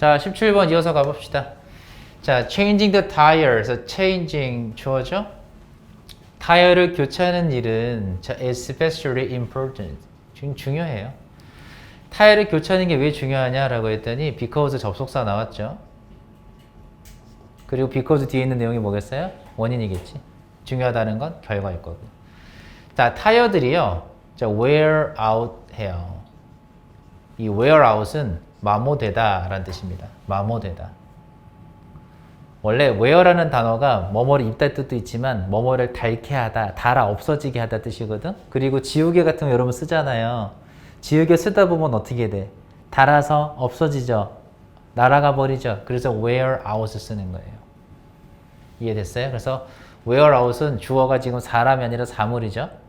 자, 17번 이어서 가봅시다. 자, changing the tire에서 changing 주어죠? 타이어를 교체하는 일은 자, especially important. 지금 중요해요. 타이어를 교체하는 게 왜 중요하냐라고 했더니 because 접속사 나왔죠. 그리고 because 뒤에 있는 내용이 뭐겠어요? 원인이겠지. 중요하다는 건 결과일 거고. 자, 타이어들이요. 자, wear out 해요. 이 wear out은 마모되다 라는 뜻입니다. 마모되다. 원래 wear라는 단어가 뭐뭐를 입다 뜻도 있지만 뭐뭐를 닳게 하다, 닳아 없어지게 하다 뜻이거든. 그리고 지우개 같은 거 여러분 쓰잖아요. 지우개 쓰다 보면 어떻게 돼? 닳아서 없어지죠. 날아가 버리죠. 그래서 wear out을 쓰는 거예요. 이해됐어요? 그래서 wear out은 주어가 지금 사람이 아니라 사물이죠.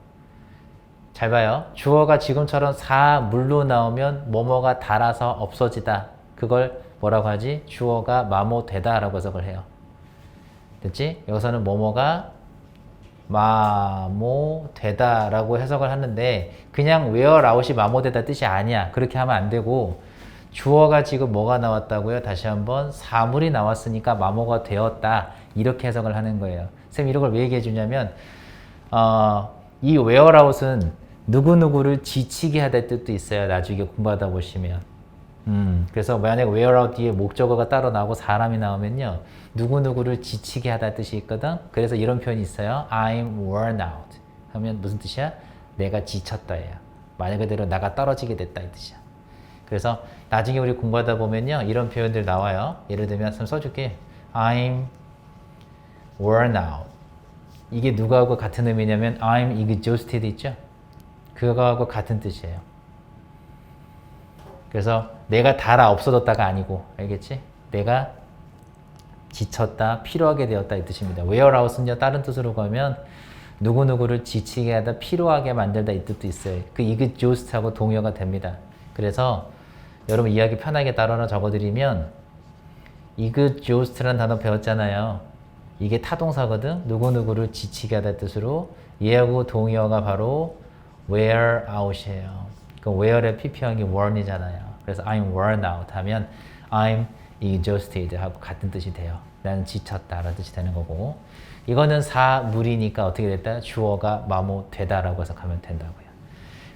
잘 봐요. 주어가 지금처럼 사물로 나오면 뭐뭐가 닳아서 없어지다. 그걸 뭐라고 하지? 주어가 마모되다 라고 해석을 해요. 됐지? 여기서는 뭐뭐가 마모되다 라고 해석을 하는데 그냥 wear out이 마모되다 뜻이 아니야. 그렇게 하면 안 되고 주어가 지금 뭐가 나왔다고요? 다시 한번 사물이 나왔으니까 마모가 되었다. 이렇게 해석을 하는 거예요. 쌤 이런 걸 왜 얘기해 주냐면 이 wear out은 누구누구를 지치게 하다 뜻도 있어요. 나중에 공부하다 보시면. 그래서 만약에 wear out 뒤에 목적어가 따로 나오고 사람이 나오면요. 누구누구를 지치게 하다 뜻이 있거든. 그래서 이런 표현이 있어요. I'm worn out 하면 무슨 뜻이야? 내가 지쳤다예요. 말 그대로 나가 떨어지게 됐다 이 뜻이야. 그래서 나중에 우리 공부하다 보면요. 이런 표현들 나와요. 예를 들면 한번 써줄게. I'm worn out. 이게 누구하고 같은 의미냐면 I'm exhausted 있죠? 그거하고 같은 뜻이에요. 그래서 내가 닳아 없어졌다가 아니고 알겠지? 내가 지쳤다, 피로하게 되었다 이 뜻입니다. wear out은요 다른 뜻으로 가면 누구누구를 지치게 하다, 피로하게 만들다 이 뜻도 있어요. 그 exhaust하고 동의어가 됩니다. 그래서 여러분 이야기 편하게 따라서 적어드리면 exhaust라는 단어 배웠잖아요. 이게 타동사거든. 누구누구를 지치게 하다 뜻으로 얘하고 동의어가 바로 wear out이에요. 그 wear의 PP형이 worn이잖아요. 그래서 I'm worn out 하면 I'm exhausted 하고 같은 뜻이 돼요. 나는 지쳤다 라는 뜻이 되는 거고 이거는 사물이니까 어떻게 됐다? 주어가 마모되다라고 해석하면 된다고요.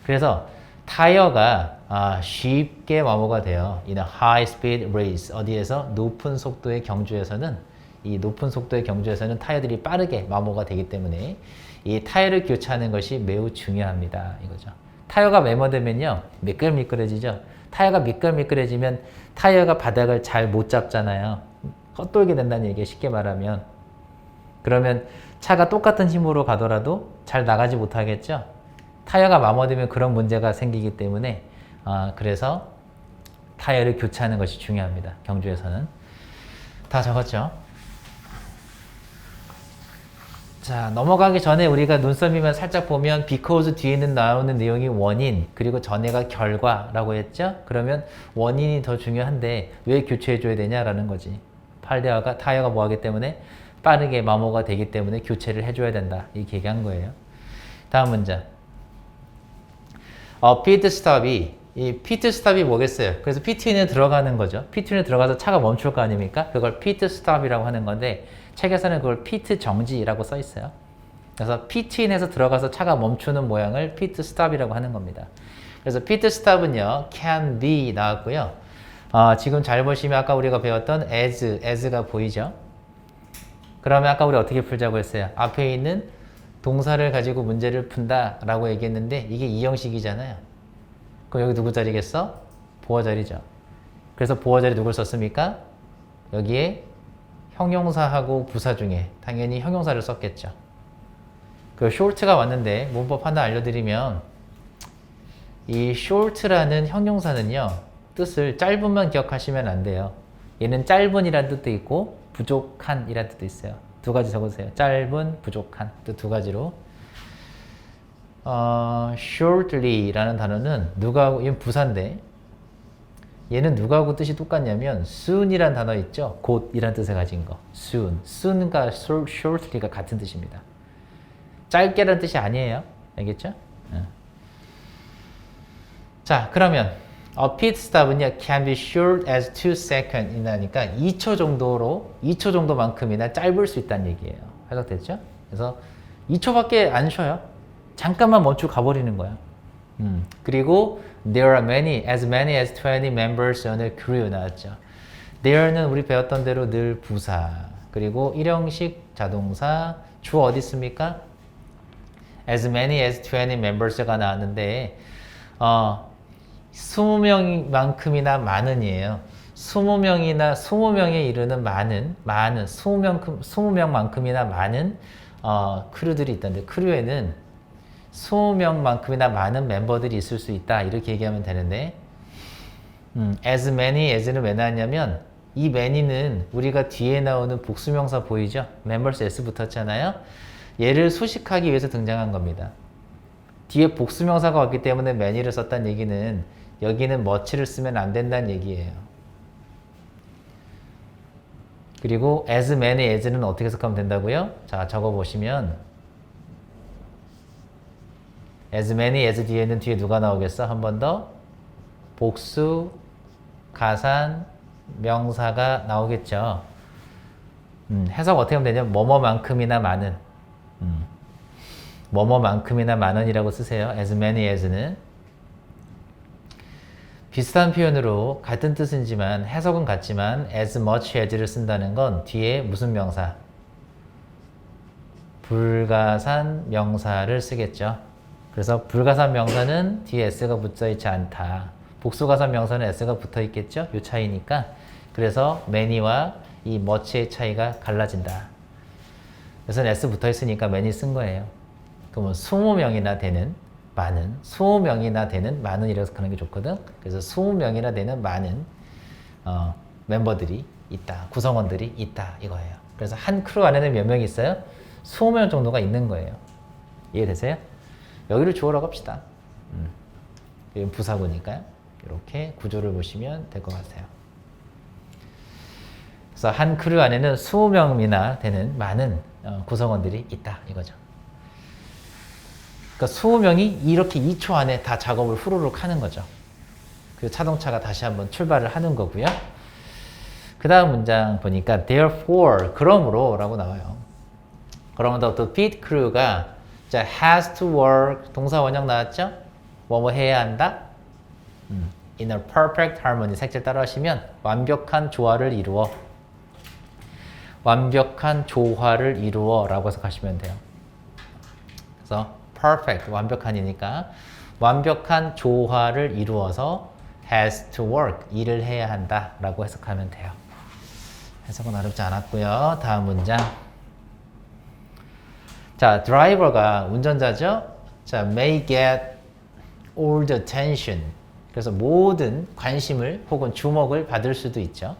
그래서 타이어가 쉽게 마모가 돼요. In a high speed race 어디에서? 높은 속도의 경주에서는 이 높은 속도의 경주에서는 타이어들이 빠르게 마모가 되기 때문에 이 타이어를 교체하는 것이 매우 중요합니다. 이거죠. 타이어가 메모되면요. 미끌미끌해지죠. 타이어가 미끌미끌해지면 타이어가 바닥을 잘 못 잡잖아요. 헛돌게 된다는 얘기예요. 쉽게 말하면. 그러면 차가 똑같은 힘으로 가더라도 잘 나가지 못하겠죠. 타이어가 마모되면 그런 문제가 생기기 때문에 그래서 타이어를 교체하는 것이 중요합니다. 경주에서는. 다 적었죠? 자, 넘어가기 전에 우리가 눈썰미만 살짝 보면 because 뒤에는 나오는 내용이 원인 그리고 전에가 결과라고 했죠? 그러면 원인이 더 중요한데 왜 교체해 줘야 되냐라는 거지. 타이어가 뭐하기 때문에 빠르게 마모가 되기 때문에 교체를 해줘야 된다. 이렇게 얘기한 거예요. 다음 문장. pit stop이 이 pit stop이 뭐겠어요? 그래서 pit인에 들어가는 거죠. pit인에 들어가서 차가 멈출 거 아닙니까? 그걸 pit stop이라고 하는 건데 책에서는 그걸 pit 정지라고 써 있어요. 그래서 pit인에서 들어가서 차가 멈추는 모양을 pit stop이라고 하는 겁니다. 그래서 pit stop은요 can be 나왔고요. 지금 잘 보시면 아까 우리가 배웠던 as가 보이죠? 그러면 아까 우리 어떻게 풀자고 했어요? 앞에 있는 동사를 가지고 문제를 푼다 라고 얘기했는데 이게 이형식이잖아요. 그럼 여기 누구 자리겠어? 보어 자리죠. 그래서 보어 자리 누굴 썼습니까? 여기에 형용사하고 부사 중에 당연히 형용사를 썼겠죠. 그 short가 왔는데 문법 하나 알려드리면 이 short라는 형용사는요 뜻을 짧은만 기억하시면 안 돼요. 얘는 짧은이라는 뜻도 있고 부족한이라는 뜻도 있어요. 두 가지 적으세요. 짧은, 부족한 뜻 두 가지로. shortly라는 단어는 누가하고 얘는 부사인데 얘는 누가하고 뜻이 똑같냐면 soon이라는 단어 있죠. 곧이라는 뜻을 가진 거. soon과 shortly가 같은 뜻입니다. 짧게라는 뜻이 아니에요. 알겠죠? 자, 그러면 A pit stop은요, can be short as 2 seconds 이나니까 2초 정도로, 2초 정도만큼이나 짧을 수 있다는 얘기예요. 해석됐죠? 그래서 2초밖에 안 쉬어요. 잠깐만 멈추고 가버리는 거야. 그리고 there are many as 20 members on a crew 나왔죠. there는 우리 배웠던 대로 늘 부사. 그리고 일형식 자동사, 주어 어디 있습니까? as many as 20 members가 나왔는데 20명만큼이나 많은이에요. 20명에 이르는 많은 20명만큼이나 많은 크루들이 있던데 크루에는 20명만큼이나 많은 멤버들이 있을 수 있다. 이렇게 얘기하면 되는데 as many as는 왜 나왔냐면 이 many는 우리가 뒤에 나오는 복수명사 보이죠? members s 붙었잖아요. 얘를 수식하기 위해서 등장한 겁니다. 뒤에 복수명사가 왔기 때문에 many를 썼다는 얘기는 여기는 much를 쓰면 안 된다는 얘기예요. 그리고 as many as는 어떻게 해석하면 된다고요? 자, 적어보시면 as many as 뒤에는 뒤에 누가 나오겠어? 한 번 더 복수, 가산, 명사가 나오겠죠. 해석 어떻게 하면 되냐면 뭐뭐만큼이나 많은 뭐뭐만큼이나 많은이라고 쓰세요. as many as는 비슷한 표현으로 같은 뜻이지만 해석은 같지만 as much as를 쓴다는 건 뒤에 무슨 명사? 불가산 명사를 쓰겠죠. 그래서 불가산 명사는 뒤에 s가 붙어 있지 않다. 복수가산 명사는 s가 붙어 있겠죠. 이 차이니까. 그래서 many와 이 much의 차이가 갈라진다. 그래서 s 붙어 있으니까 many 쓴 거예요. 그러면 20명이나 되는 많은, 20명이나 되는 많은 이라고 하는 게 좋거든. 그래서 20명이나 되는 많은 멤버들이 있다. 구성원들이 있다. 이거예요. 그래서 한 크루 안에는 몇 명이 있어요? 20명 정도가 있는 거예요. 이해되세요? 여기를 주어라고 합시다. 이건 부사구니까요. 이렇게 구조를 보시면 될 것 같아요. 그래서 한 크루 안에는 20명이나 되는 많은 구성원들이 있다. 이거죠. 그러니까 20명이 이렇게 2초 안에 다 작업을 후루룩 하는 거죠. 그 자동차가 다시 한번 출발을 하는 거고요. 그 다음 문장 보니까 therefore, 그러므로 라고 나와요. 그러면 또 pit crew가 자, has to work, 동사 원형 나왔죠? 뭐뭐 해야 한다? In a perfect harmony, 색칠 따라 하시면 완벽한 조화를 이루어. 완벽한 조화를 이루어 라고 해석하시면 돼요. 그래서 perfect, 완벽한이니까 완벽한 조화를 이루어서 has to work, 일을 해야 한다 라고 해석하면 돼요. 해석은 어렵지 않았고요. 다음 문장. 자, 드라이버가 운전자죠? 자, may get all the attention. 그래서 모든 관심을 혹은 주목을 받을 수도 있죠.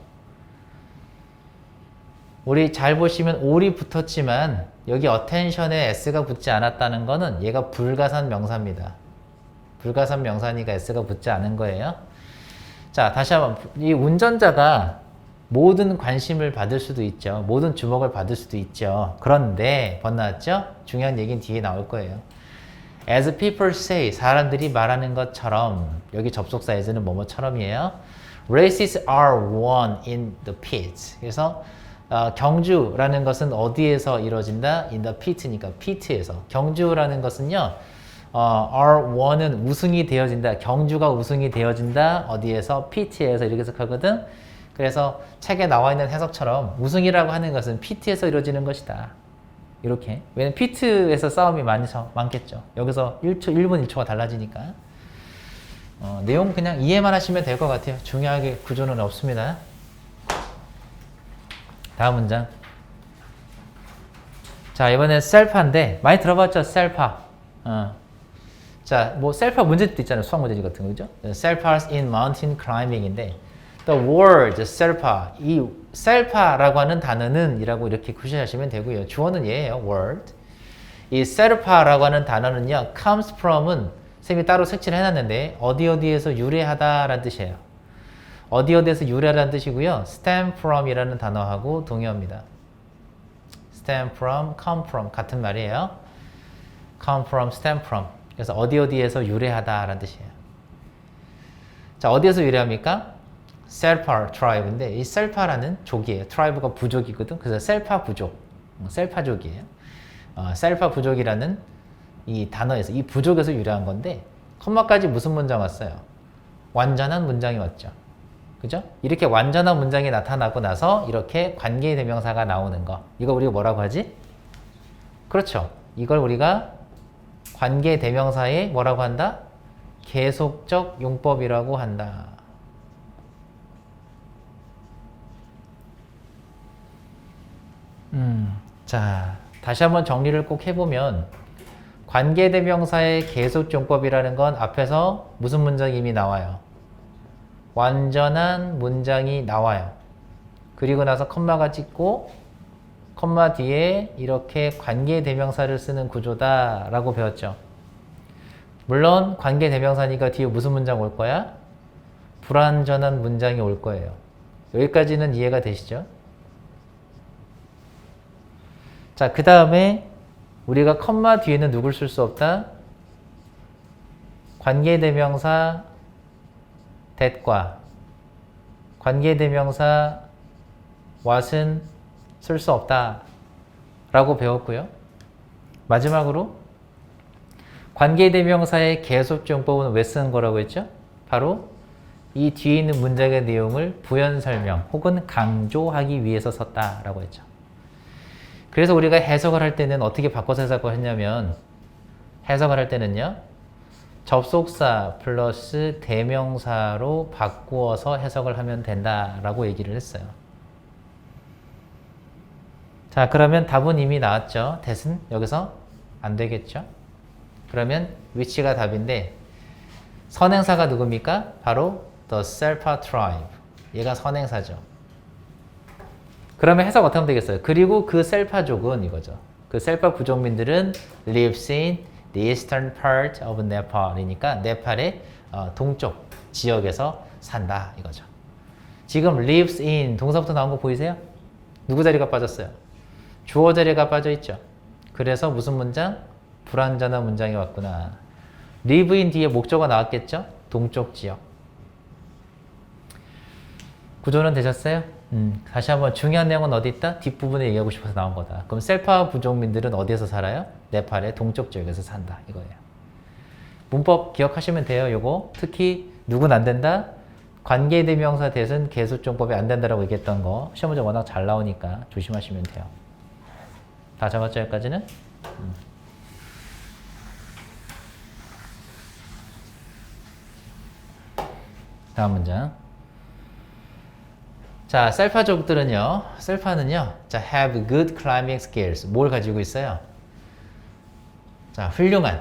우리 잘 보시면 all이 붙었지만 여기 attention에 s가 붙지 않았다는 거는 얘가 불가산 명사입니다. 불가산 명사니까 s가 붙지 않은 거예요. 자, 다시 한번 이 운전자가 모든 관심을 받을 수도 있죠. 모든 주목을 받을 수도 있죠. 그런데 번나왔죠? 중요한 얘기는 뒤에 나올 거예요. As people say, 사람들이 말하는 것처럼, 여기 접속사 as는 뭐뭐처럼이에요. Races are won in the pits. 그래서 경주라는 것은 어디에서 이루어진다? In the pit니까 pit에서. 경주라는 것은요, are won은 우승이 되어진다. 경주가 우승이 되어진다. 어디에서? pit에서 이렇게 해석하거든. 그래서 책에 나와 있는 해석처럼 우승이라고 하는 것은 pit에서 이루어지는 것이다. 이렇게. 왜냐면 pit에서 싸움이 많겠죠. 여기서 1분 1초가 달라지니까. 내용 그냥 이해만 하시면 될 것 같아요. 중요하게 구조는 없습니다. 다음 문장. 자, 이번엔 셀파인데 많이 들어봤죠? 셀파. 자, 뭐 셀파 문제도 있잖아요. 수학 문제 같은 거, 그죠? Selpas in mountain climbing인데 the word 셀파, 이 셀파라고 하는 단어는 이라고 이렇게 구시하시면 되고요. 주어는 얘예요. word. 이 셀파라고 하는 단어는요. comes from은 쌤이 따로 색칠을 해놨는데 어디에서 유래하다라는 뜻이에요. 어디에서 유래하다는 뜻이고요. stem from 이라는 단어하고 동의어입니다. stem from, come from 같은 말이에요. come from, stem from. 그래서 어디에서 유래하다라는 뜻이에요. 자, 어디에서 유래합니까? 셀파 트라이브인데 이 셀파라는 족이에요. 트라이브가 부족이거든. 그래서 셀파 부족, 셀파족이에요. 셀파 부족이라는 이 단어에서 이 부족에서 유래한 건데 컴마까지 무슨 문장 왔어요? 완전한 문장이 왔죠. 그죠? 이렇게 완전한 문장이 나타나고 나서 이렇게 관계대명사가 나오는 거. 이거 우리가 뭐라고 하지? 그렇죠. 이걸 우리가 관계대명사의 뭐라고 한다? 계속적 용법이라고 한다. 자, 다시 한번 정리를 꼭 해보면 관계대명사의 계속용법이라는 건 앞에서 무슨 문장이 이미 나와요? 완전한 문장이 나와요. 그리고 나서 컴마가 찍고 컴마 뒤에 이렇게 관계대명사를 쓰는 구조다라고 배웠죠. 물론 관계대명사니까 뒤에 무슨 문장 올 거야? 불완전한 문장이 올 거예요. 여기까지는 이해가 되시죠? 자, 그 다음에 우리가 컴마 뒤에는 누굴 쓸 수 없다? 관계대명사 that과 관계대명사 what은 쓸 수 없다 라고 배웠고요. 마지막으로 관계대명사의 계속용법은 왜 쓰는 거라고 했죠? 바로 이 뒤에 있는 문장의 내용을 부연설명 혹은 강조하기 위해서 썼다라고 했죠. 그래서 우리가 해석을 할 때는 어떻게 바꿔서 해석을 했냐면 해석을 할 때는요. 접속사 플러스 대명사로 바꾸어서 해석을 하면 된다라고 얘기를 했어요. 자, 그러면 답은 이미 나왔죠. that은 여기서 안 되겠죠. 그러면 which가 답인데 선행사가 누굽니까? 바로 the Selpa tribe. 얘가 선행사죠. 그러면 해석 어떻게 하면 되겠어요? 그리고 그 셀파족은 이거죠. 그 셀파 부족민들은 lives in the eastern part of Nepal이니까 네팔의 동쪽 지역에서 산다 이거죠. 지금 lives in 동사부터 나온 거 보이세요? 누구 자리가 빠졌어요? 주어 자리가 빠져 있죠. 그래서 무슨 문장? 불완전한 문장이 왔구나. live in 뒤에 목적어가 나왔겠죠? 동쪽 지역. 구조는 되셨어요? 다시 한번 중요한 내용은 어디 있다? 뒷부분에 얘기하고 싶어서 나온 거다. 그럼 셀파 부족민들은 어디에서 살아요? 네팔의 동쪽 지역에서 산다. 이거예요. 문법 기억하시면 돼요. 요거 특히 누군 안 된다? 관계대명사 that은 계속용법이 안 된다라고 얘기했던 거 시험 문제 워낙 잘 나오니까 조심하시면 돼요. 다 잡았죠? 여기까지는? 다음 문장. 자, 셀파족들은요, 셀파는요, 자, have good climbing skills. 뭘 가지고 있어요? 자, 훌륭한.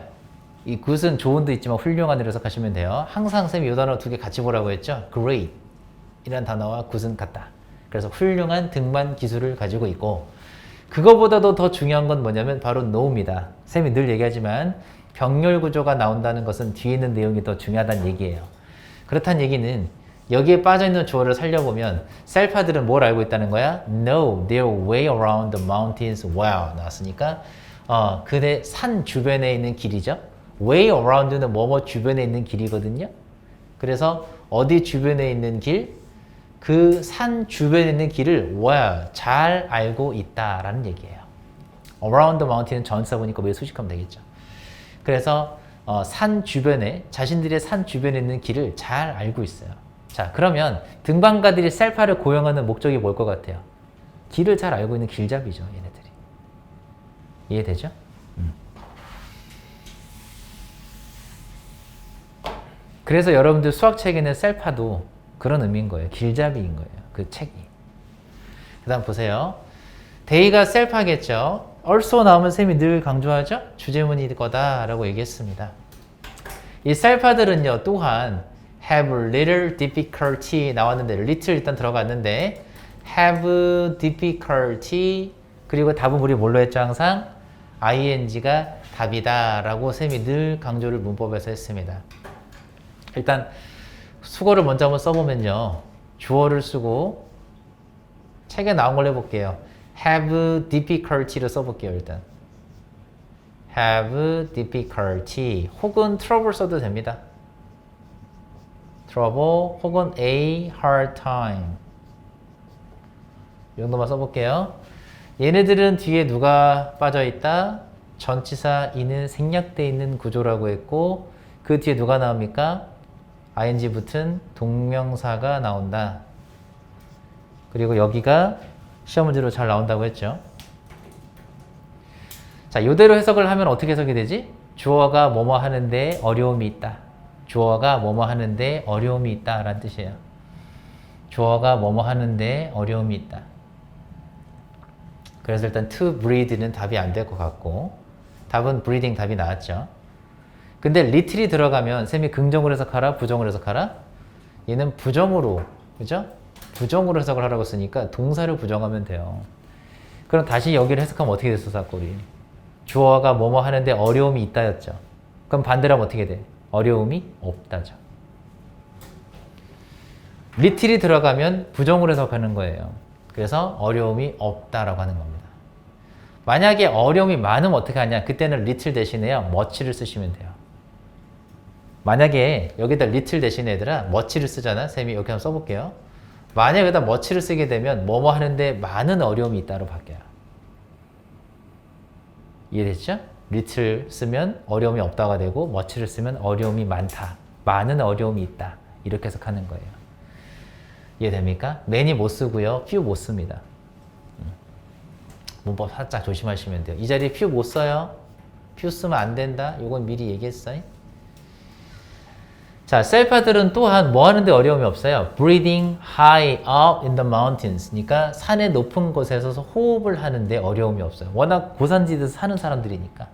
이 good은 좋은도 있지만 훌륭한으로 해석하시면 돼요. 항상 쌤이 이 단어 두 개 같이 보라고 했죠? great. 이란 단어와 good은 같다. 그래서 훌륭한 등반 기술을 가지고 있고, 그거보다도 더 중요한 건 뭐냐면 바로 know입니다. 쌤이 늘 얘기하지만 병렬 구조가 나온다는 것은 뒤에 있는 내용이 더 중요하다는 얘기예요. 그렇다는 얘기는 여기에 빠져있는 주어를 살려보면 셀파들은 뭘 알고 있다는 거야? Know their way around the mountains well 나왔으니까 그네 산 주변에 있는 길이죠. Way around는 뭐뭐 주변에 있는 길이거든요. 그래서 어디 주변에 있는 길? 그 산 주변에 있는 길을 well, 잘 알고 있다라는 얘기예요. Around the mountain은 전치사 보니까 왜 수식하면 되겠죠. 그래서 산 주변에 자신들의 산 주변에 있는 길을 잘 알고 있어요. 자, 그러면 등반가들이 셀파를 고용하는 목적이 뭘 것 같아요? 길을 잘 알고 있는 길잡이죠, 얘네들이. 이해되죠? 그래서 여러분들 수학책에는 셀파도 그런 의미인 거예요. 길잡이인 거예요. 그 책이. 그 다음 보세요. 데이가 셀파겠죠. also 나오면 쌤이 늘 강조하죠. 주제문일 거다라고 얘기했습니다. 이 셀파들은요, 또한 have little difficulty 나왔는데 little 일단 들어갔는데 have difficulty 그리고 답은 우리 뭘로 했죠? 항상 ing가 답이다 라고 쌤이 늘 강조를 문법에서 했습니다. 일단 수거를 먼저 한번 써보면요. 주어를 쓰고 책에 나온 걸 해볼게요. have difficulty를 써볼게요. 일단 have difficulty 혹은 trouble 써도 됩니다. trouble 혹은 a hard time. 이 정도만 써볼게요. 얘네들은 뒤에 누가 빠져있다? 전치사 이는 생략되어 있는 구조라고 했고 그 뒤에 누가 나옵니까? ing 붙은 동명사가 나온다. 그리고 여기가 시험 문제로 잘 나온다고 했죠. 자, 이대로 해석을 하면 어떻게 해석이 되지? 주어가 뭐뭐 하는데 어려움이 있다. 주어가 뭐뭐 하는데 어려움이 있다 라는 뜻이에요. 주어가 뭐뭐 하는데 어려움이 있다. 그래서 일단 to breathe는 답이 안 될 것 같고 답은 breathing 답이 나왔죠. 근데 little이 들어가면 쌤이 긍정으로 해석하라 부정으로 해석하라? 얘는 부정으로, 그죠? 부정으로 해석을 하라고 쓰니까 동사를 부정하면 돼요. 그럼 다시 여기를 해석하면 어떻게 됐어, 사골이? 주어가 뭐뭐 하는데 어려움이 있다였죠. 그럼 반대로 하면 어떻게 돼? 어려움이 없다죠. little이 들어가면 부정으로 해석하는 거예요. 그래서 어려움이 없다라고 하는 겁니다. 만약에 어려움이 많으면 어떻게 하냐? 그때는 little 대신에요. much를 쓰시면 돼요. 만약에 여기다 little 대신에 얘들아 much를 쓰잖아. 쌤이 여기 한번 써볼게요. 만약에 여기다 much를 쓰게 되면 뭐뭐 하는데 많은 어려움이 있다로 바뀌어요. 이해됐죠? little 쓰면 어려움이 없다가 되고 much를 쓰면 어려움이 많다. 많은 어려움이 있다. 이렇게 해석하는 거예요. 이해됩니까? many 못 쓰고요. few 못 씁니다. 문법 살짝 조심하시면 돼요. 이 자리에 few 못 써요. few 쓰면 안 된다. 이건 미리 얘기했어요. 자, 셀파들은 또한 뭐 하는데 어려움이 없어요. breathing high up in the mountains. 그러니까 산의 높은 곳에서 호흡을 하는데 어려움이 없어요. 워낙 고산지대에서 사는 사람들이니까.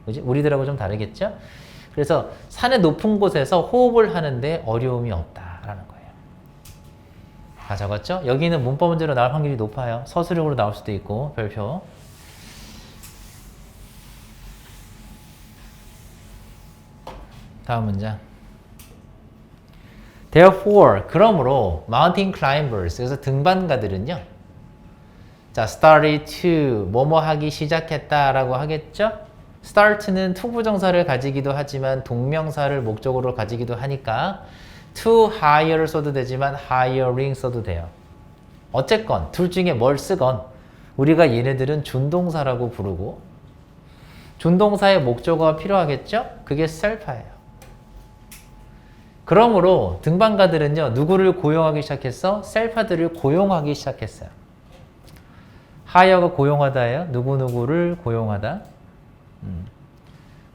그지? 우리들하고 좀 다르겠죠? 그래서 산의 높은 곳에서 호흡을 하는데 어려움이 없다라는 거예요. 다 적었죠? 여기는 문법 문제로 나올 확률이 높아요. 서술형으로 나올 수도 있고 별표. 다음 문장. Therefore, 그러므로 mountain climbers, 그래서 등반가들은요. 자, started to, 뭐뭐 하기 시작했다라고 하겠죠? start는 to 부정사를 가지기도 하지만 동명사를 목적으로 가지기도 하니까 to hire를 써도 되지만 hiring 써도 돼요. 어쨌건 둘 중에 뭘 쓰건 우리가 얘네들은 준동사라고 부르고 준동사의 목적어가 필요하겠죠? 그게 self예요. 그러므로 등반가들은요. 누구를 고용하기 시작했어? 셀파들을 고용하기 시작했어요. hire가 고용하다예요. 누구누구를 고용하다.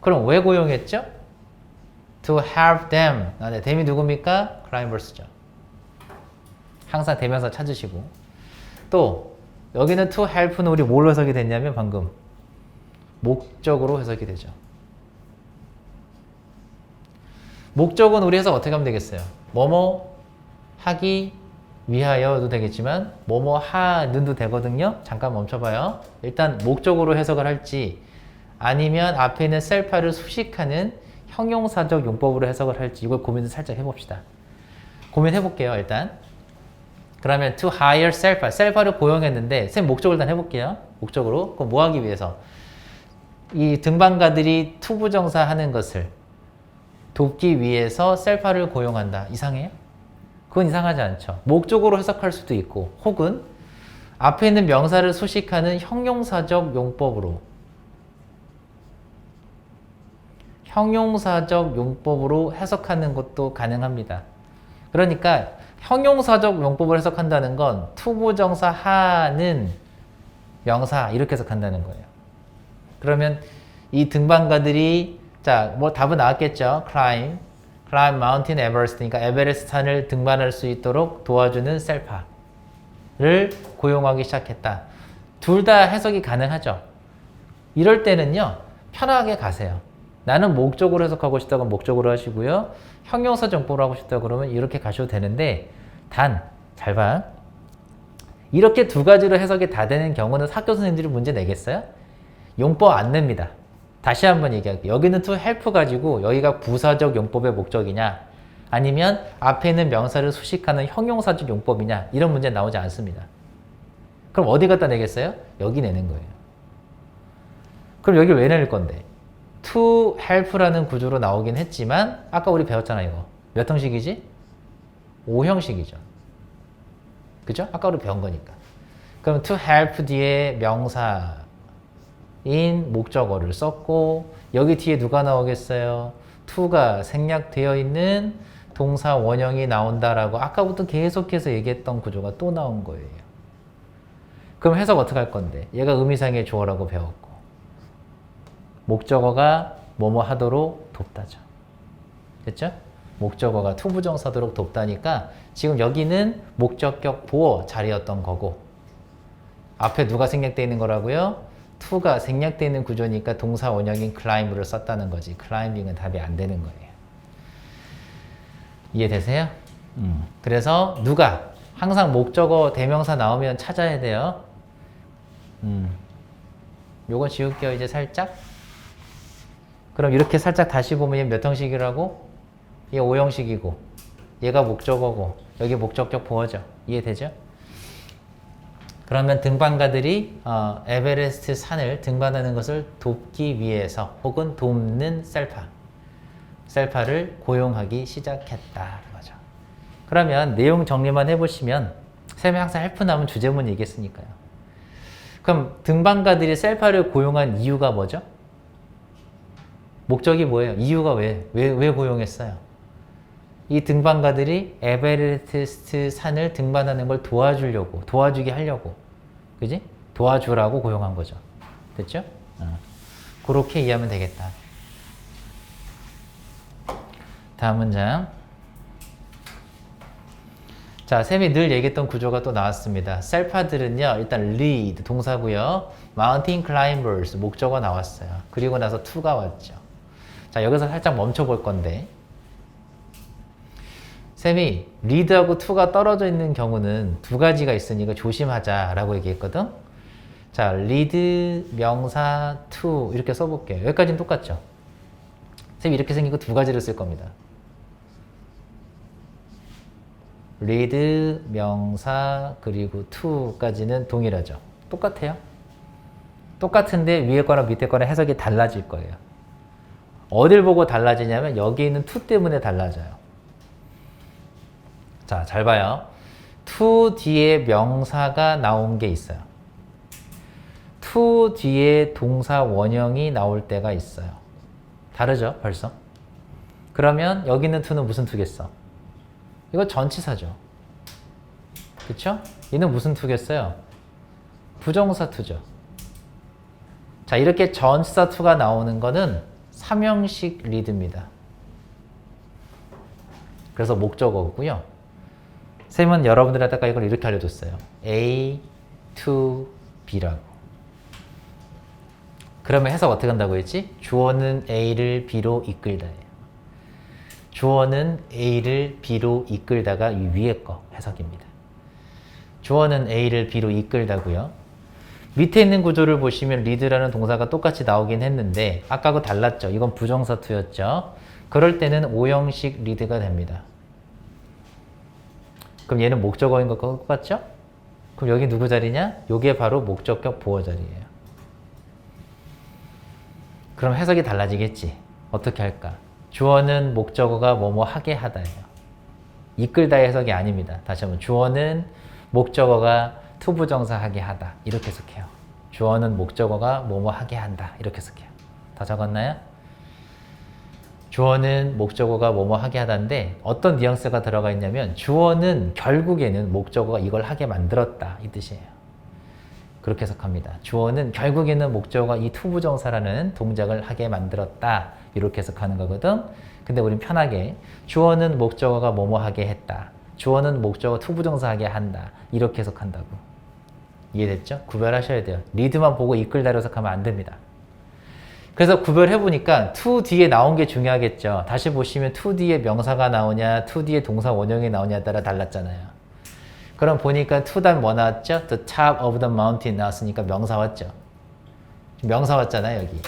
그럼 왜 고용했죠? To help them. 네, them이 누굽니까? climbers죠. 항상 대명사 찾으시고. 또 여기는 to help는 우리 뭘로 해석이 됐냐면 방금 목적으로 해석이 되죠. 목적은 우리 해석 어떻게 하면 되겠어요? 뭐뭐 하기 위하여도 되겠지만 뭐뭐 하는도 되거든요. 잠깐 멈춰봐요. 일단 목적으로 해석을 할지 아니면 앞에 있는 셀파를 수식하는 형용사적 용법으로 해석을 할지 이걸 고민을 살짝 해봅시다. 고민해볼게요. 일단 그러면 to hire 셀파, 셀파를 고용했는데 쌤 목적을 일단 해볼게요. 목적으로 그럼 뭐 하기 위해서? 이 등반가들이 투부정사 하는 것을 돕기 위해서 셀파를 고용한다. 이상해요? 그건 이상하지 않죠. 목적으로 해석할 수도 있고 혹은 앞에 있는 명사를 수식하는 형용사적 용법으로 해석하는 것도 가능합니다. 그러니까 형용사적 용법을 해석한다는 건 투부정사 하는 명사 이렇게 해석한다는 거예요. 그러면 이 등반가들이 자, 뭐 답은 나왔겠죠. climb mountain Everest니까 에베레스트 산을 등반할 수 있도록 도와주는 셀파를 고용하기 시작했다. 둘 다 해석이 가능하죠. 이럴 때는요. 편하게 가세요. 나는 목적으로 해석하고 싶다고 목적으로 하시고요. 형용사 정보로 하고 싶다 그러면 이렇게 가셔도 되는데 단, 잘 봐. 이렇게 두 가지로 해석이 다 되는 경우는 학교 선생님들이 문제 내겠어요? 용법 안 냅니다. 다시 한번 얘기할게요. 여기는 to help 가지고 여기가 부사적 용법의 목적이냐 아니면 앞에 있는 명사를 수식하는 형용사적 용법이냐 이런 문제 나오지 않습니다. 그럼 어디 갖다 내겠어요? 여기 내는 거예요. 그럼 여기 왜 낼 건데? to help라는 구조로 나오긴 했지만 아까 우리 배웠잖아 이거. 몇 형식이지? O형식이죠. 그죠? 아까 우리 배운 거니까. 그럼 to help 뒤에 명사인 목적어를 썼고 여기 뒤에 누가 나오겠어요? to가 생략되어 있는 동사 원형이 나온다라고 아까부터 계속해서 얘기했던 구조가 또 나온 거예요. 그럼 해석 어떻게 할 건데? 얘가 의미상의 주어라고 배웠고 목적어가 뭐뭐 하도록 돕다죠. 됐죠? 목적어가 투부정사도록 돕다니까 지금 여기는 목적격 보어 자리였던 거고 앞에 누가 생략되어 있는 거라고요? to가 생략되어 있는 구조니까 동사 원형인 climb를 썼다는 거지. climbing은 답이 안 되는 거예요. 이해되세요? 그래서 누가 항상 목적어 대명사 나오면 찾아야 돼요. 요건 지울게요 이제 살짝. 그럼 이렇게 살짝 다시 보면 몇 형식이라고? 얘 5형식이고 얘가 목적어고 여기 목적격 보어죠. 이해되죠? 그러면 등반가들이 에베레스트 산을 등반하는 것을 돕기 위해서 혹은 돕는 셀파를 고용하기 시작했다. 맞아. 그러면 내용 정리만 해보시면 쌤이 항상 헬프 나오면 주제문 얘기했으니까요. 그럼 등반가들이 셀파를 고용한 이유가 뭐죠? 목적이 뭐예요? 이유가 왜 고용했어요? 이 등반가들이 에베레스트 산을 등반하는 걸 도와주게 하려고, 그지? 도와주라고 고용한 거죠. 됐죠? 그렇게 이해하면 되겠다. 다음 문장. 자, 쌤이 늘 얘기했던 구조가 또 나왔습니다. 셀파들은요, 일단 lead 동사고요. mountain climbers 목적어 나왔어요. 그리고 나서 to가 왔죠. 자, 여기서 살짝 멈춰 볼 건데 쌤이 lead하고 to가 떨어져 있는 경우는 두 가지가 있으니까 조심하자라고 얘기했거든. 자, lead 명사 to 이렇게 써볼게요. 여기까지는 똑같죠? 쌤이 이렇게 생기고 두 가지를 쓸 겁니다. lead 명사 그리고 to까지는 동일하죠. 똑같아요. 똑같은데 위에 거랑 밑에 거랑 해석이 달라질 거예요. 어딜 보고 달라지냐면 여기 있는 to 때문에 달라져요. 자, 잘 봐요. to 뒤에 명사가 나온 게 있어요. to 뒤에 동사 원형이 나올 때가 있어요. 다르죠, 벌써? 그러면 여기 있는 to는 무슨 to겠어? 이거 전치사죠. 그쵸? 얘는 무슨 to겠어요? 부정사 to죠. 자, 이렇게 전치사 to가 나오는 거는 3형식 리드입니다. 그래서 목적어고요. 쌤은 여러분들한테 이걸 이렇게 알려줬어요. A to B라고. 그러면 해석 어떻게 한다고 했지? 주어는 A를 B로 이끌다예요. 주어는 A를 B로 이끌다가 이 위에 거 해석입니다. 주어는 A를 B로 이끌다고요. 밑에 있는 구조를 보시면 lead라는 동사가 똑같이 나오긴 했는데 아까하고 달랐죠. 이건 부정사 to였죠. 그럴 때는 5형식 lead가 됩니다. 그럼 얘는 목적어인 것과 똑같죠? 그럼 여기 누구 자리냐? 이게 바로 목적격 보어 자리예요. 그럼 해석이 달라지겠지. 어떻게 할까? 주어는 목적어가 뭐뭐 하게 하다예요. 이끌다의 해석이 아닙니다. 다시 한번 주어는 목적어가 투부정사 하게 하다. 이렇게 해석해요. 주어는 목적어가 뭐뭐 하게 한다. 이렇게 해석해요. 다 적었나요? 주어는 목적어가 뭐뭐 하게 하다인데 어떤 뉘앙스가 들어가 있냐면 주어는 결국에는 목적어가 이걸 하게 만들었다. 이 뜻이에요. 그렇게 해석합니다. 주어는 결국에는 목적어가 이 투부정사라는 동작을 하게 만들었다. 이렇게 해석하는 거거든. 근데 우린 편하게 주어는 목적어가 뭐뭐 하게 했다. 주어는 목적어 투부정사 하게 한다. 이렇게 해석한다고. 이해됐죠? 구별하셔야 돼요. 리드만 보고 이끌다로 해석하면 안 됩니다. 그래서 구별해보니까 to 뒤에 나온 게 중요하겠죠. 다시 보시면 to 뒤에 명사가 나오냐 to 뒤에 동사 원형이 나오냐에 따라 달랐잖아요. 그럼 보니까 to 다음에 뭐 나왔죠? The top of the mountain 나왔으니까 명사 왔죠. 명사 왔잖아요 여기.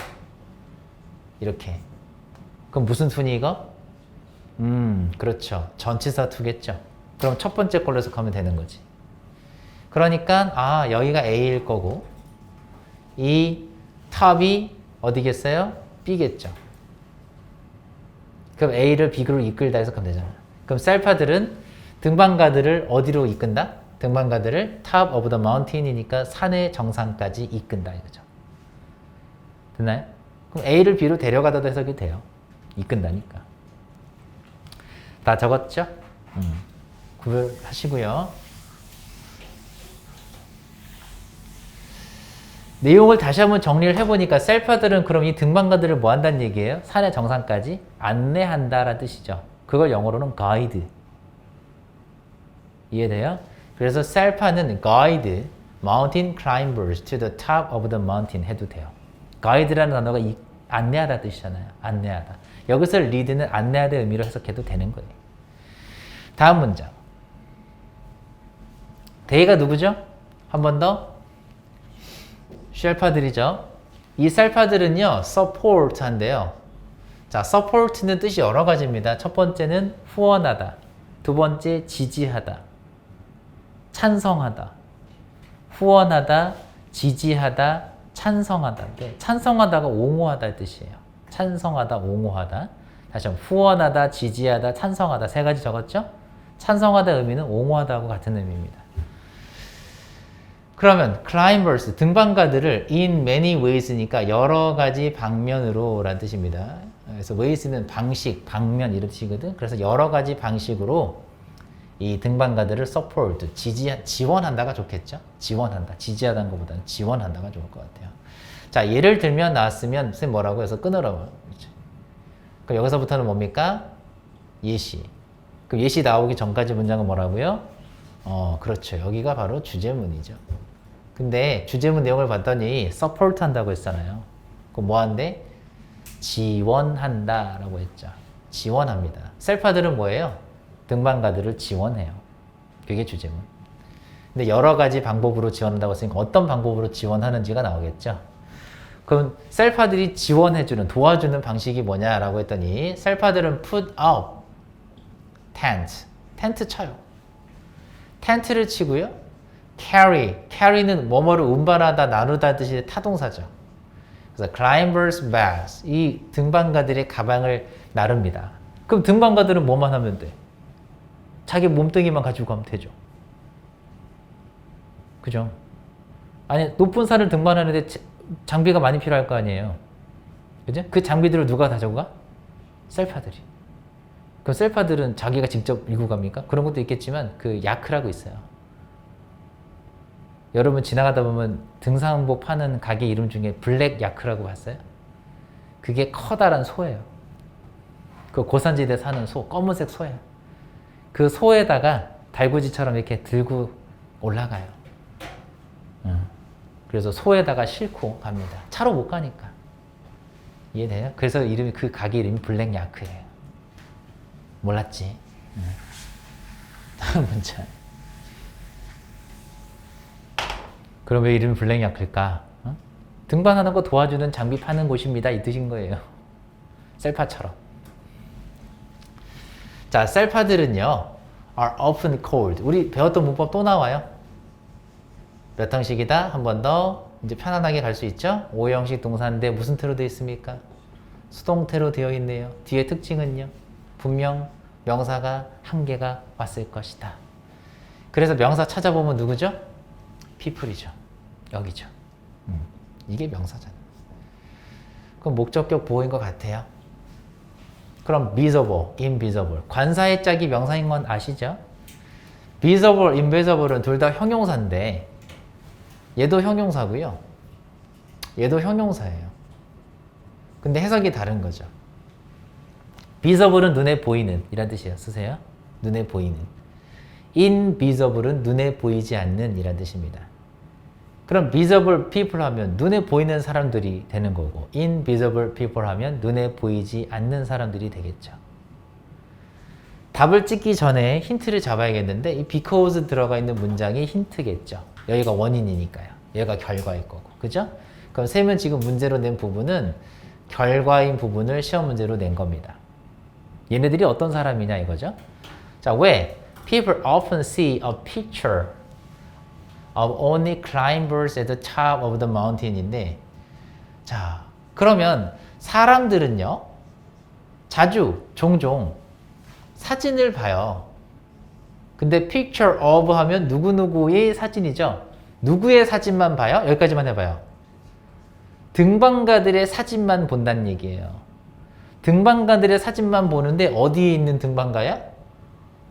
이렇게. 그럼 무슨 to니 이거? 그렇죠. 전치사 to겠죠. 그럼 첫 번째 걸로 해석하면 되는 거지. 그러니까 여기가 A일 거고 이 top이 어디겠어요? B겠죠. 그럼 A를 B로 이끌다 해석하면 되잖아. 그럼 셀파들은 등반가들을 어디로 이끈다? 등반가들을 top of the mountain이니까 산의 정상까지 이끈다 이거죠. 됐나요? 그럼 A를 B로 데려가다도 해석이 돼요. 이끈다니까. 다 적었죠? 구별하시고요. 내용을 다시 한번 정리를 해보니까 셀파들은 그럼 이 등반가들을 뭐 한다는 얘기예요? 산의 정상까지 안내한다라는 뜻이죠. 그걸 영어로는 guide. 이해돼요? 그래서 셀파는 guide mountain climbers to the top of the mountain 해도 돼요. guide라는 단어가 안내하다 뜻이잖아요. 안내하다. 여기서 lead는 안내하다 의미로 해석해도 되는 거예요. 다음 문장. 대의가 누구죠? 한 번 더. 쉘파들이죠. 이 셀파들은요, support 한대요. 자, support는 뜻이 여러 가지입니다. 첫 번째는 후원하다. 두 번째, 지지하다. 찬성하다. 후원하다, 지지하다, 찬성하다인데, 찬성하다가 옹호하다 뜻이에요. 찬성하다, 옹호하다. 다시 한번, 후원하다, 지지하다, 찬성하다. 세 가지 적었죠? 찬성하다 의미는 옹호하다하고 같은 의미입니다. 그러면 climbers, 등반가들을 in many ways니까 여러 가지 방면으로 라는 뜻입니다. 그래서 ways는 방식, 방면 이런 뜻이거든. 그래서 여러 가지 방식으로 이 등반가들을 support, 지원한다가 좋겠죠? 지원한다. 지지하다는 것보다는 지원한다가 좋을 것 같아요. 자, 예를 들면 나왔으면 선생님 뭐라고 해서 끊으라고. 그럼 여기서부터는 뭡니까? 예시. 그럼 예시 나오기 전까지 문장은 뭐라고요? 그렇죠. 여기가 바로 주제문이죠. 근데 주제문 내용을 봤더니 support 한다고 했잖아요. 그럼 뭐 한대? 지원한다 라고 했죠. 지원합니다. 셀파들은 뭐예요? 등반가들을 지원해요. 그게 주제문. 근데 여러 가지 방법으로 지원한다고 했으니까 어떤 방법으로 지원하는지가 나오겠죠. 그럼 셀파들이 지원해주는, 도와주는 방식이 뭐냐라고 했더니 셀파들은 put up tent, 텐트 쳐요. 텐트를 치고요. carry는 뭐뭐를 운반하다, 나누다 뜻이 타동사죠. 그래서 climbers bags, 이 등반가들의 가방을 나릅니다. 그럼 등반가들은 뭐만 하면 돼? 자기 몸뚱이만 가지고 가면 되죠. 그죠? 아니, 높은 산을 등반하는데 장비가 많이 필요할 거 아니에요. 그죠? 그 장비들을 누가 가지고 가? 셀파들이. 그럼 셀파들은 자기가 직접 밀고 갑니까? 그런 것도 있겠지만 그 야크라고 있어요. 여러분 지나가다 보면 등산복 파는 가게 이름 중에 블랙 야크라고 봤어요? 그게 커다란 소예요. 그 고산지대 사는 소, 검은색 소예요. 그 소에다가 달구지처럼 이렇게 들고 올라가요. 그래서 소에다가 싣고 갑니다. 차로 못 가니까. 이해돼요? 그래서 이름이, 그 가게 이름이 블랙 야크예요. 몰랐지? 다음 문장. 그럼 왜 이름이 블랙 야크일까? 등반하는 거 도와주는 장비 파는 곳입니다. 이 뜻인 거예요. 셀파처럼. 자, 셀파들은요, are often called. 우리 배웠던 문법 또 나와요. 몇 형식이다? 한 번 더. 이제 편안하게 갈 수 있죠? 5형식 동사인데 무슨 태로 되어 있습니까? 수동태로 되어 있네요. 뒤에 특징은요? 분명 명사가 한 개가 왔을 것이다. 그래서 명사 찾아보면 누구죠? people이죠. 여기죠. 이게 명사잖아요. 그럼 목적격 보호인 것 같아요. 그럼 visible, invisible. 관사의 짝이 명사인 건 아시죠? visible, invisible은 둘 다 형용사인데 얘도 형용사고요. 얘도 형용사예요. 근데 해석이 다른 거죠. visible은 눈에 보이는 이란 뜻이에요. 쓰세요. 눈에 보이는. invisible은 눈에 보이지 않는 이란 뜻입니다. 그럼 visible people 하면 눈에 보이는 사람들이 되는 거고 invisible people 하면 눈에 보이지 않는 사람들이 되겠죠. 답을 찍기 전에 힌트를 잡아야겠는데 이 because 들어가 있는 문장이 힌트겠죠. 여기가 원인이니까요. 얘가 결과일 거고. 그죠? 그럼 쌤은 지금 문제로 낸 부분은 결과인 부분을 시험 문제로 낸 겁니다. 얘네들이 어떤 사람이냐 이거죠. 자, 왜? People often see a picture of only climbers at the top of the mountain인데, 자, 그러면 사람들은요, 종종 사진을 봐요. 근데 picture of 하면 누구누구의 사진이죠. 누구의 사진만 봐요? 여기까지만 해봐요. 등반가들의 사진만 본다는 얘기예요. 등반가들의 사진만 보는데 어디에 있는 등반가야?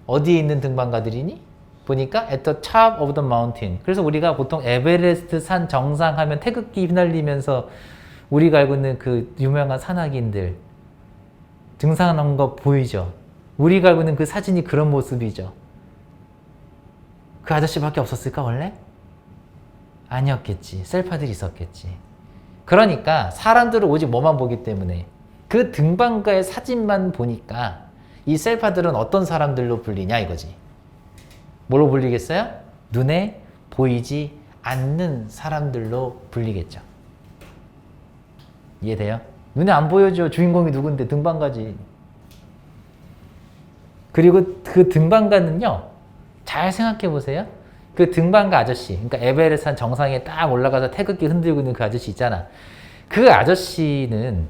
어디에 있는 등반가들이니? 보니까 at the top of the mountain. 그래서 우리가 보통 에베레스트 산 정상 하면 태극기 휘날리면서 우리가 알고 있는 그 유명한 산악인들 등산한 거 보이죠? 우리가 알고 있는 그 사진이 그런 모습이죠. 그 아저씨밖에 없었을까 원래? 아니었겠지. 셀파들이 있었겠지. 그러니까 사람들은 오직 뭐만 보기 때문에 그 등반가의 사진만 보니까 이 셀파들은 어떤 사람들로 불리냐 이거지. 뭘로 불리겠어요? 눈에 보이지 않는 사람들로 불리겠죠. 이해돼요? 눈에 안 보여줘. 주인공이 누군데 등반가지. 그리고 그 등반가는요. 잘 생각해 보세요. 그 등반가 아저씨, 그러니까 에베레스트 산 정상에 딱 올라가서 태극기 흔들고 있는 그 아저씨 있잖아. 그 아저씨는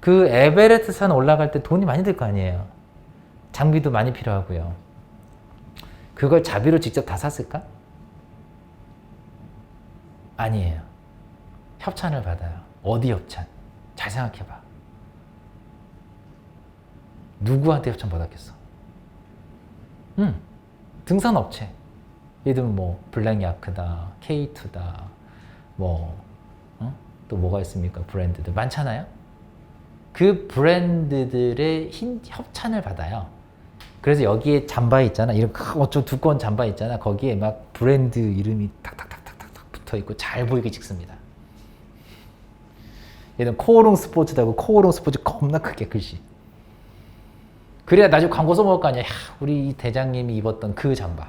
그 에베레스트 산 올라갈 때 돈이 많이 들 거 아니에요. 장비도 많이 필요하고요. 그걸 자비로 직접 다 샀을까? 아니에요. 협찬을 받아요. 어디 협찬? 잘 생각해봐. 누구한테 협찬 받았겠어? 등산업체. 예를 들면 뭐 블랙야크다, K2다, 뭐 또 뭐가 있습니까? 브랜드들 많잖아요. 그 브랜드들의 협찬을 받아요. 그래서 여기에 잠바 있잖아. 이런 좀 두꺼운 잠바 있잖아. 거기에 막 브랜드 이름이 탁탁탁탁탁 붙어 있고 잘 보이게 찍습니다. 얘는 코오롱 스포츠다고 코오롱 스포츠 겁나 크게 글씨. 그래야 나중에 광고 써먹을 거 아니야. 야, 우리 대장님이 입었던 그 잠바.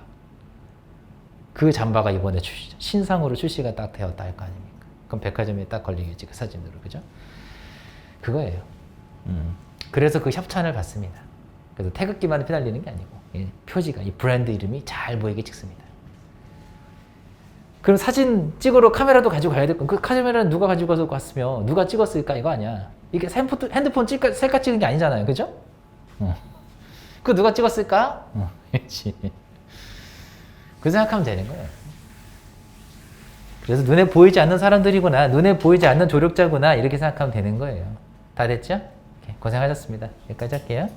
그 잠바가 이번에 신상으로 출시가 딱 되었다 할 거 아닙니까? 그럼 백화점에 딱 걸리겠지. 그 사진으로. 그죠? 그거예요. 그래서 그 협찬을 받습니다. 그래서 태극기만 휘날리는 게 아니고 표지가 이 브랜드 이름이 잘 보이게 찍습니다. 그럼 사진 찍으러 카메라도 가지고 가야 될 거. 그 카메라는 누가 가지고 가서 갔으면 누가 찍었을까 이거 아니야. 이게 핸드폰 셀카 찍은 게 아니잖아요. 그죠? 그 누가 찍었을까? 그렇지. 그 생각하면 되는 거예요. 그래서 눈에 보이지 않는 사람들이구나, 눈에 보이지 않는 조력자구나 이렇게 생각하면 되는 거예요. 다 됐죠? 고생하셨습니다. 여기까지 할게요.